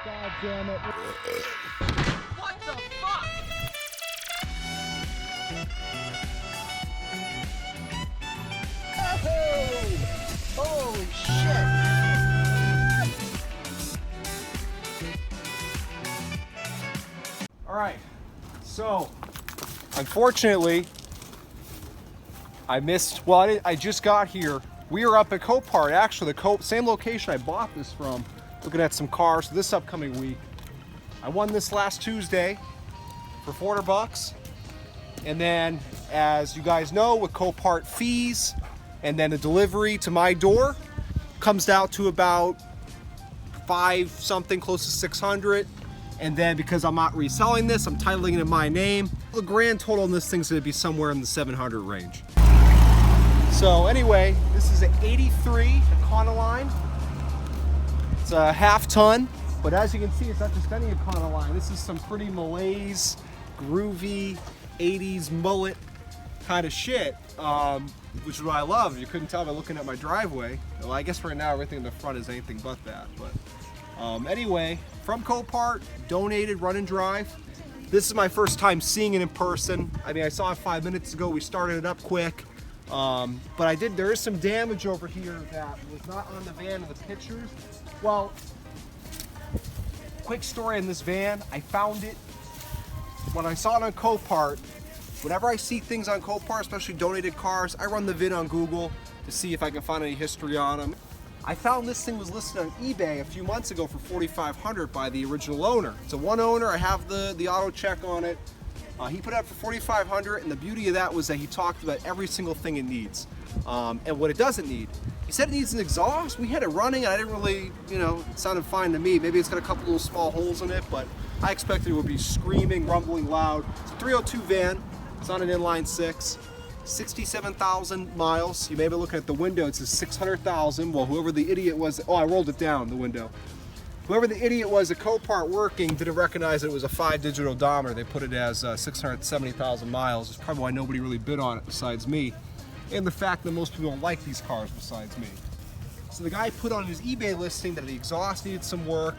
God damn it. What the fuck? Oh! Holy shit! All right, so unfortunately, I missed. Well, I just got here. We are up at Copart, actually the same location I bought this from. Looking at some cars this upcoming week. I won this last Tuesday for $400, and then, as you guys know, with Copart fees and then the delivery to my door comes out to about 5 something, close to 600. And then because I'm not reselling this, I'm titling it in my name. The grand total on this thing's gonna be somewhere in the 700 range. So anyway, this is an 83 Econoline. It's a half ton, but as you can see, it's not just any Econoline. This is some pretty malaise, groovy, 80s mullet kind of shit, which is what I love. You couldn't tell by looking at my driveway. Well, I guess right now everything in the front is anything but that, but. Anyway, from Copart, donated, run and drive. This is my first time seeing it in person. I mean, I saw it 5 minutes ago. We started it up quick. But there is some damage over here that was not on the van in the pictures. Well, quick story on this van. I found it when I saw it on Copart. Whenever I see things on Copart, especially donated cars, I run the vid on Google to see if I can find any history on them. I found this thing was listed on eBay a few months ago for $4,500 by the original owner. It's a one owner. I have the auto check on it. He put it up for $4,500, and the beauty of that was that he talked about every single thing it needs and what it doesn't need. He said it needs an exhaust. We had it running, and I didn't really, it sounded fine to me. Maybe it's got a couple little small holes in it, but I expected it would be screaming, rumbling loud. It's a 302 van. It's on an inline 6. 67,000 miles. You may be looking at the window, it says 600,000. Well, whoever the idiot was, I rolled it down, the window. Whoever the idiot was at Copart working didn't recognize it was a 5-digit odometer. They put it as 670,000 miles. It's probably why nobody really bid on it besides me. And the fact that most people don't like these cars besides me. So the guy put on his eBay listing that the exhaust needed some work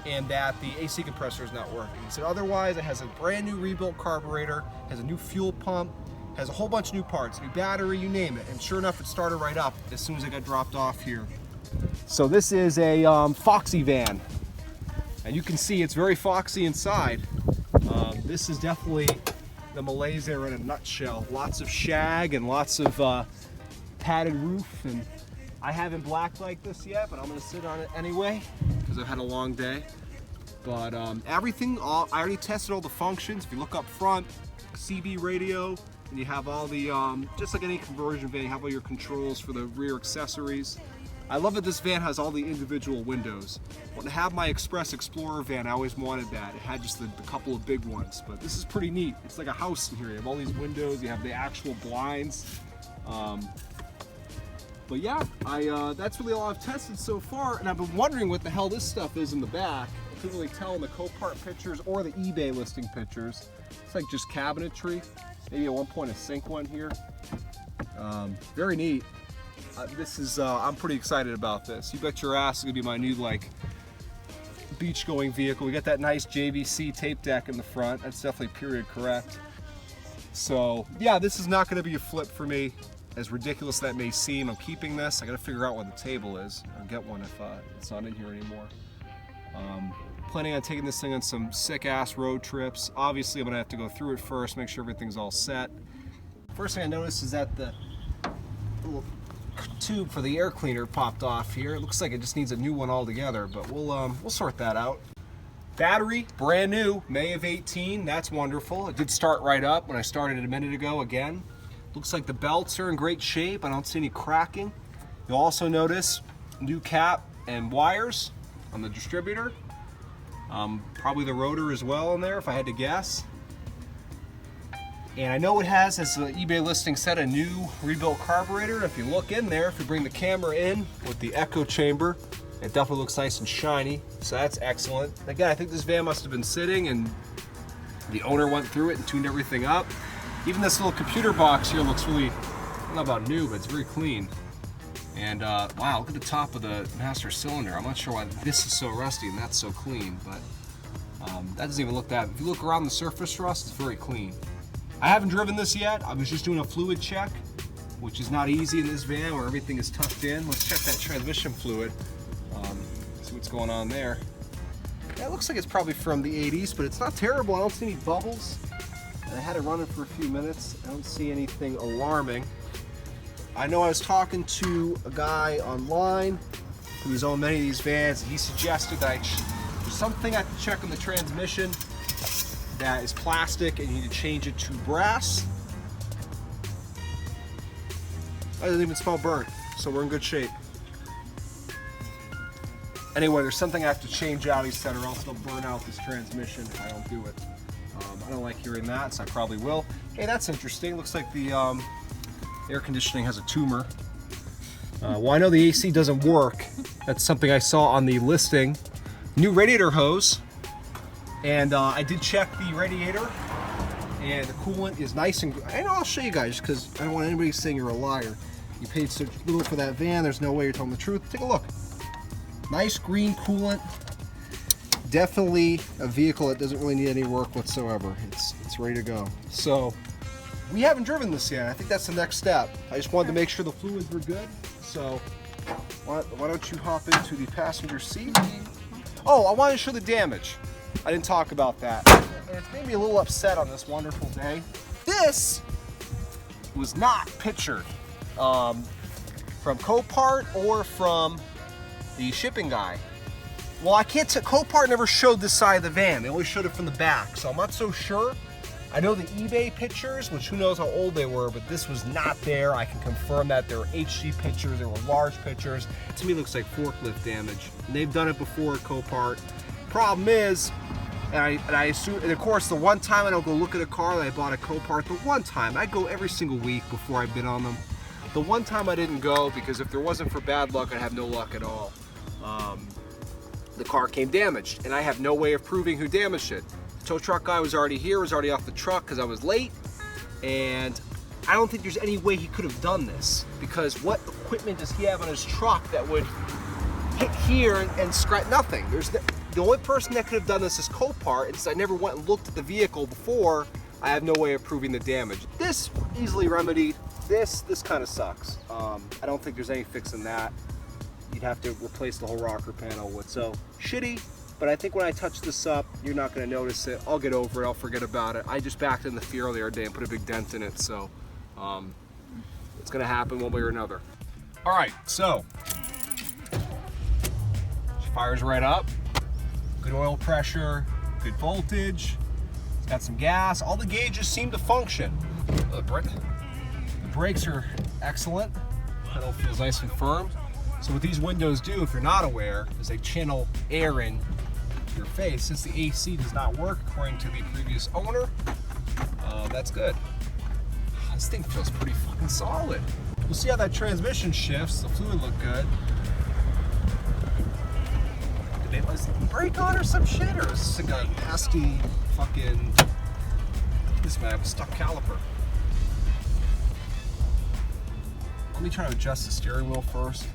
and that the AC compressor is not working. He said otherwise it has a brand new rebuilt carburetor, has a new fuel pump, has a whole bunch of new parts, new battery, you name it. And sure enough, it started right up as soon as it got dropped off here. So this is a Foxy van. And you can see it's very foxy inside. This is definitely the Malaise in a nutshell. Lots of shag and lots of padded roof. And I haven't blacked like this yet, but I'm gonna sit on it anyway because I've had a long day. But everything, I already tested all the functions. If you look up front, CB radio, and you have all the, just like any conversion van, you have all your controls for the rear accessories. I love that this van has all the individual windows. When I have my Express Explorer van, I always wanted that. It had just the couple of big ones, but this is pretty neat. It's like a house in here. You have all these windows, you have the actual blinds. But yeah, that's really all I've tested so far, and I've been wondering what the hell this stuff is in the back. I couldn't really tell in the Copart pictures or the eBay listing pictures. It's like just cabinetry. Maybe at one point a sink one here. Very neat. This is, I'm pretty excited about this. You bet your ass it's gonna be my new beach going vehicle. We got that nice JVC tape deck in the front. That's definitely period correct. So yeah, this is not gonna be a flip for me. As ridiculous as that may seem, I'm keeping this. I gotta figure out where the table is. I'll get one if it's not in here anymore. Planning on taking this thing on some sick-ass road trips. Obviously, I'm gonna have to go through it first, make sure everything's all set. First thing I noticed is that the little tube for the air cleaner popped off here. It looks like it just needs a new one altogether, but we'll sort that out. Battery, brand new, May of 18. That's wonderful. It did start right up when I started it a minute ago again. Looks like the belts are in great shape. I don't see any cracking. You'll also notice new cap and wires on the distributor. Probably the rotor as well in there, if I had to guess. And I know it has, as the eBay listing said, a new rebuilt carburetor. If you look in there, if you bring the camera in with the echo chamber, it definitely looks nice and shiny. So that's excellent. Again, I think this van must have been sitting and the owner went through it and tuned everything up. Even this little computer box here looks really, I don't know about new, but it's very clean. And wow, look at the top of the master cylinder. I'm not sure why this is so rusty and that's so clean, but that doesn't even look that. If you look around the surface rust, it's very clean. I haven't driven this yet. I was just doing a fluid check, which is not easy in this van where everything is tucked in. Let's check that transmission fluid. See what's going on there. Yeah, it looks like it's probably from the 80s, but it's not terrible. I don't see any bubbles. And I had it running for a few minutes. I don't see anything alarming. I know I was talking to a guy online who's owned many of these vans, and he suggested that there's something I have to check on the transmission that is plastic and you need to change it to brass. It doesn't even smell burnt, so we're in good shape. Anyway, there's something I have to change out, he said, or else it'll burn out this transmission if I don't do it. I don't like hearing that, so I probably will. Hey, that's interesting. Looks like the air conditioning has a tumor. Well, I know the AC doesn't work. That's something I saw on the listing. New radiator hose. And I did check the radiator, and the coolant is nice and good. And I'll show you guys, because I don't want anybody saying you're a liar. You paid so little for that van, there's no way you're telling the truth. Take a look. Nice green coolant. Definitely a vehicle that doesn't really need any work whatsoever. It's ready to go. So we haven't driven this yet. I think that's the next step. I just wanted to make sure the fluids were good. So why don't you hop into the passenger seat? Oh, I wanted to show the damage. I didn't talk about that. And it's made me a little upset on this wonderful day. This was not pictured from Copart or from the shipping guy. Well, I can't tell. Copart never showed this side of the van. They always showed it from the back, so I'm not so sure. I know the eBay pictures, which who knows how old they were, but this was not there. I can confirm that. There were HD pictures, there were large pictures. To me, it looks like forklift damage. And they've done it before at Copart. Problem is, and I assume, and of course, the one time I don't go look at a car that I bought at Copart, the one time, I go every single week before I've been on them. The one time I didn't go, because if there wasn't for bad luck, I'd have no luck at all. The car came damaged, and I have no way of proving who damaged it. The tow truck guy was already here, was already off the truck because I was late, and I don't think there's any way he could have done this, because what equipment does he have on his truck that would hit here and scratch? Nothing. The only person that could have done this is Copart, and since I never went and looked at the vehicle before, I have no way of proving the damage. This easily remedied. This kind of sucks. I don't think there's any fix in that. You'd have to replace the whole rocker panel with. So shitty, but I think when I touch this up, you're not going to notice it. I'll get over it. I'll forget about it. I just backed in the Fiero the other day and put a big dent in it, so it's going to happen one way or another. All right, so she fires right up. Good oil pressure, good voltage. It's got some gas. All the gauges seem to function. The brakes are excellent. Pedal feels nice and firm. So what these windows do, if you're not aware, is they channel air in your face. Since the AC does not work according to the previous owner, that's good. This thing feels pretty fucking solid. We'll see how that transmission shifts. The fluid looked good. Was the brake on or some shit, or is this like a nasty fucking? This might have a stuck caliper. Let me try to adjust the steering wheel first.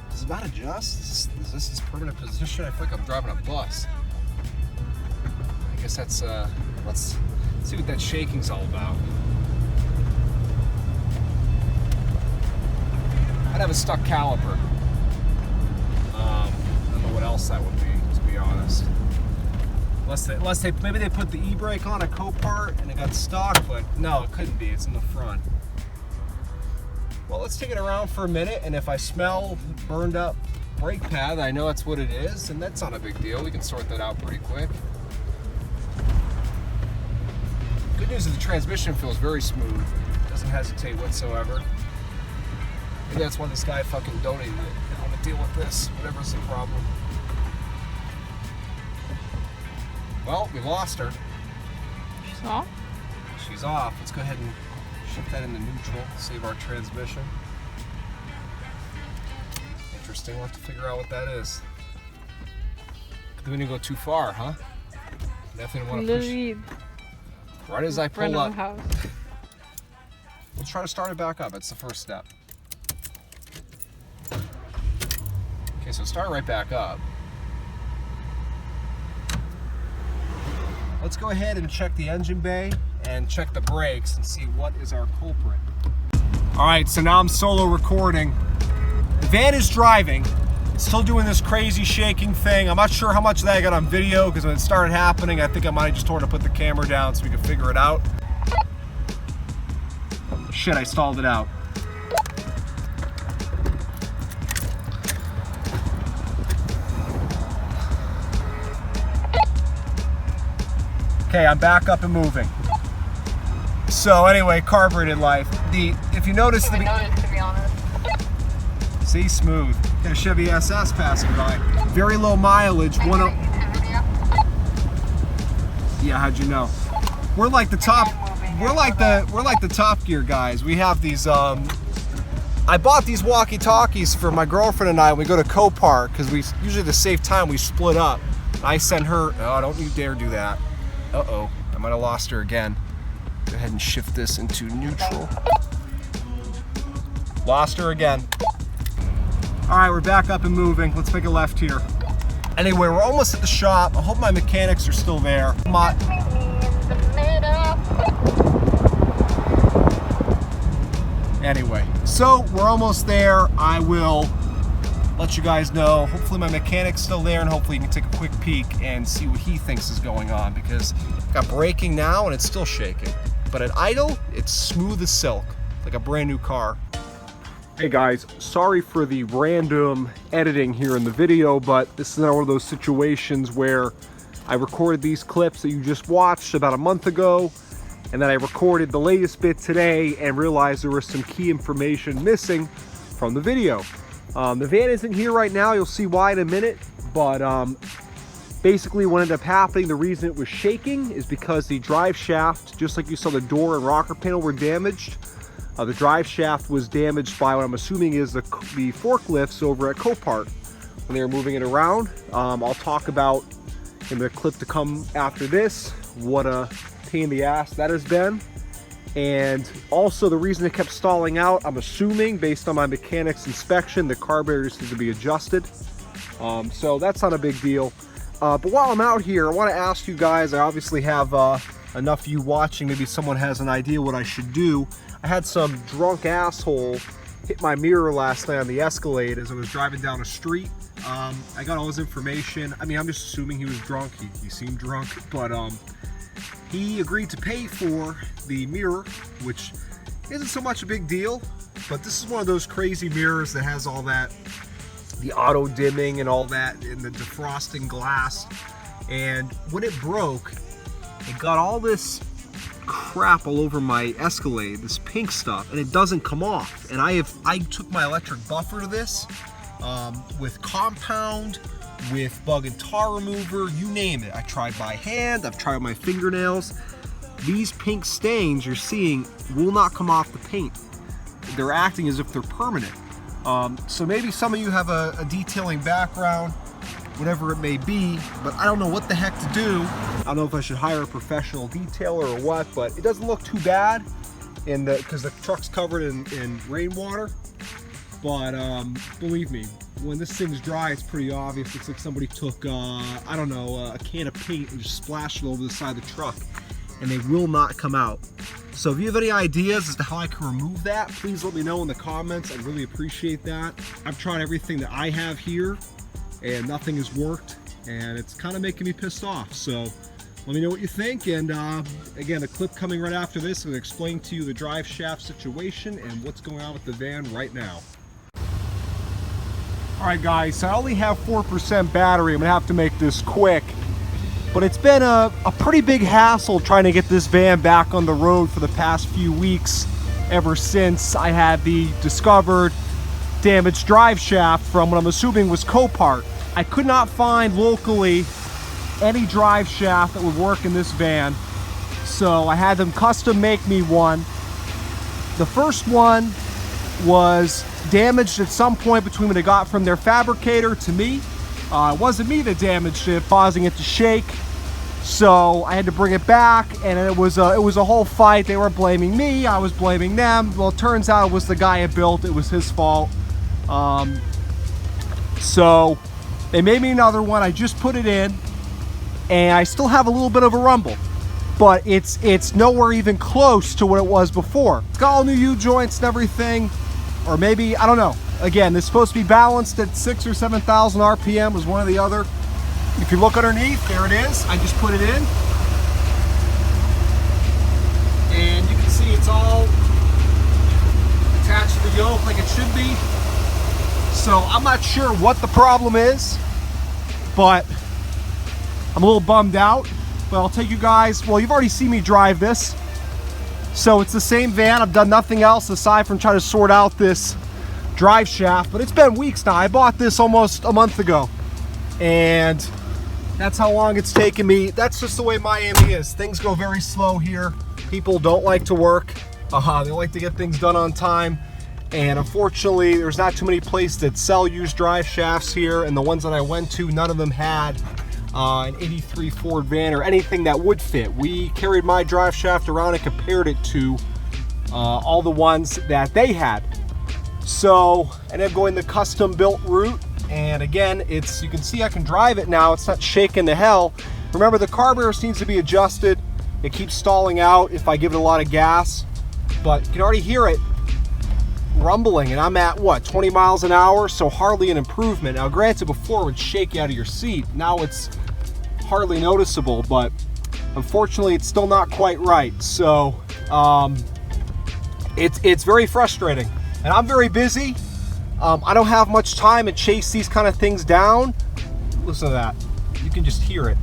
Does it not adjust? Is this its permanent position? I feel like I'm driving a bus. I guess that's, let's see what that shaking's all about. I'd have a stuck caliper. I don't know what else that would be, to be honest. Unless they maybe they put the e-brake on a Copart and it got stuck, but no, it couldn't be. It's in the front. Well, let's take it around for a minute, and if I smell burned up brake pad, I know that's what it is, and that's not a big deal. We can sort that out pretty quick. Good news is the transmission feels very smooth. Doesn't hesitate whatsoever. Maybe that's why this guy fucking donated it. I want to deal with this, whatever's the problem. Well, we lost her. She's off? She's off. Let's go ahead and shift that into neutral, save our transmission. Interesting, we'll have to figure out what that is. We didn't go too far, huh? Definitely want to push. Right as I pull up. We'll try to start it back up. It's the first step. Okay, so start right back up. Let's go ahead and check the engine bay and check the brakes and see what is our culprit. All right, so now I'm solo recording. The van is driving. It's still doing this crazy shaking thing. I'm not sure how much of that I got on video because when it started happening, I think I might have just told her to put the camera down so we could figure it out. Shit, I stalled it out. Okay, I'm back up and moving. So anyway, carbureted life. If you notice To be honest. See, smooth. Got a Chevy SS passing by. Very low mileage. Yeah, how'd you know? We're like the top. We're like the Top Gear guys. We have these. I bought these walkie-talkies for my girlfriend and I when we go to Copart because we usually to save time we split up. I send her. Oh, don't you dare do that. Uh-oh, I might have lost her again. Go ahead and shift this into neutral. Lost her again. All right, we're back up and moving. Let's make a left here. Anyway, we're almost at the shop. I hope my mechanics are still there. Anyway, so we're almost there. I will let you guys know. Hopefully my mechanic's still there and hopefully you can take a quick peek and see what he thinks is going on because I've got braking now and it's still shaking. But at idle, it's smooth as silk, like a brand new car. Hey guys, sorry for the random editing here in the video, but this is not one of those situations where I recorded these clips that you just watched about a month ago and then I recorded the latest bit today and realized there was some key information missing from the video. The van isn't here right now, you'll see why in a minute, but basically what ended up happening, the reason it was shaking is because the drive shaft, just like you saw the door and rocker panel were damaged, the drive shaft was damaged by what I'm assuming is the forklifts over at Copart when they were moving it around. I'll talk about in the clip to come after this, what a pain in the ass that has been. And also the reason it kept stalling out, I'm assuming based on my mechanic's inspection, the carburetor needs to be adjusted. So that's not a big deal. But while I'm out here, I want to ask you guys, I obviously have enough of you watching, maybe someone has an idea what I should do. I had some drunk asshole hit my mirror last night on the Escalade as I was driving down a street. I got all his information. I mean, I'm just assuming he was drunk. He seemed drunk, but he agreed to pay for the mirror, which isn't so much a big deal, but this is one of those crazy mirrors that has all that, the auto dimming and all that, and the defrosting glass. And when it broke, it got all this crap all over my Escalade, this pink stuff, and it doesn't come off. And I took my electric buffer to this with compound, with bug and tar remover, you name it. I tried by hand, I've tried my fingernails. These pink stains you're seeing will not come off the paint. They're acting as if they're permanent. So maybe some of you have a detailing background, whatever it may be, but I don't know what the heck to do. I don't know if I should hire a professional detailer or what, but it doesn't look too bad because the truck's covered in rainwater. But believe me, when this thing's dry, it's pretty obvious. Looks like somebody took, I don't know, a can of paint and just splashed it over the side of the truck, and they will not come out. So if you have any ideas as to how I can remove that, please let me know in the comments. I'd really appreciate that. I've tried everything that I have here, and nothing has worked, and it's kind of making me pissed off. So let me know what you think, and again, a clip coming right after this. I'm going to explain to you the drive shaft situation and what's going on with the van right now. Alright guys, so I only have 4% battery. I'm going to have to make this quick. But it's been a pretty big hassle trying to get this van back on the road for the past few weeks, ever since I had the discovered damaged drive shaft from what I'm assuming was Copart. I could not find locally any drive shaft that would work in this van, so I had them custom make me one. The first one was damaged at some point between when it got from their fabricator to me. It wasn't me that damaged it, causing it to shake. So I had to bring it back, and it was a whole fight. They were blaming me, I was blaming them. Well, it turns out it was the guy who built it, was his fault. So they made me another one. I just put it in, and I still have a little bit of a rumble, but it's nowhere even close to what it was before. It's got all new U-joints and everything, or maybe, I don't know. Again, this is supposed to be balanced at 6,000 or 7,000 RPM, was one or the other. If you look underneath, there it is. I just put it in. And you can see it's all attached to the yoke like it should be. So I'm not sure what the problem is, but I'm a little bummed out. But I'll take you guys, well, you've already seen me drive this. So it's the same van. I've done nothing else aside from try to sort out this drive shaft, but it's been weeks now. I bought this almost a month ago, and that's how long it's taken me. That's just the way Miami is. Things go very slow here. People don't like to work. They like to get things done on time. And unfortunately, there's not too many places that sell used drive shafts here. And the ones that I went to, none of them had an 83 Ford van or anything that would fit. We carried my drive shaft around and compared it to all the ones that they had. So I ended up going the custom built route. And again, it's, you can see I can drive it now. It's not shaking to hell. Remember, the carburetor needs to be adjusted. It keeps stalling out if I give it a lot of gas, but you can already hear it rumbling, and I'm at what, 20 miles an hour, so hardly an improvement. Now granted, before it would shake you out of your seat. Now it's hardly noticeable, but unfortunately it's still not quite right. So it's very frustrating, and I'm very busy. I don't have much time to chase these kind of things down. Listen to that. You can just hear it.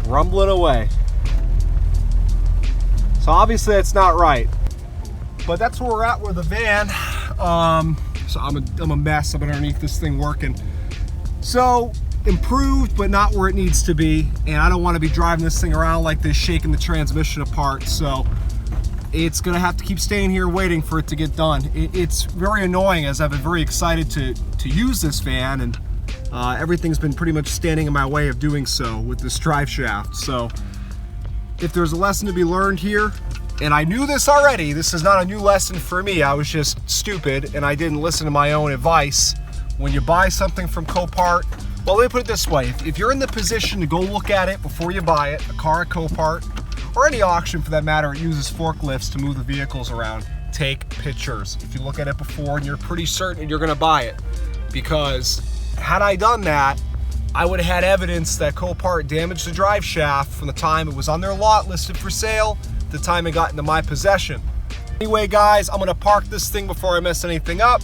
Rumbling away. So obviously that's not right, but that's where we're at with the van. So I'm a mess up underneath this thing working. So improved, but not where it needs to be, and I don't want to be driving this thing around like this, shaking the transmission apart. So it's gonna have to keep staying here waiting for it to get done. It's very annoying, as I've been very excited to use this van, and everything's been pretty much standing in my way of doing so with this drive shaft. So if there's a lesson to be learned here, and I knew this already, this is not a new lesson for me. I was just stupid and I didn't listen to my own advice. When you buy something from Copart, well, let me put it this way. If you're in the position to go look at it before you buy it, a car at Copart, or any auction for that matter, it uses forklifts to move the vehicles around. Take pictures. If you look at it before and you're pretty certain you're gonna buy it, because had I done that, I would have had evidence that Copart damaged the drive shaft from the time it was on their lot listed for sale to the time it got into my possession. Anyway, guys, I'm gonna park this thing before I mess anything up.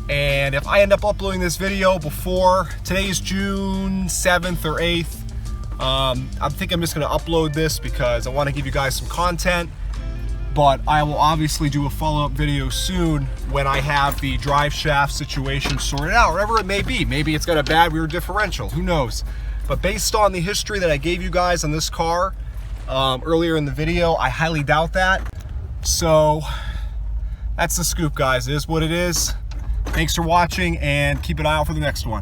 And if I end up uploading this video before, today's June 7th or 8th, I think I'm just gonna upload this because I wanna give you guys some content. But I will obviously do a follow-up video soon when I have the drive shaft situation sorted out, whatever it may be. Maybe it's got a bad rear differential, who knows? But based on the history that I gave you guys on this car earlier in the video, I highly doubt that. So that's the scoop, guys. It is what it is. Thanks for watching, and keep an eye out for the next one.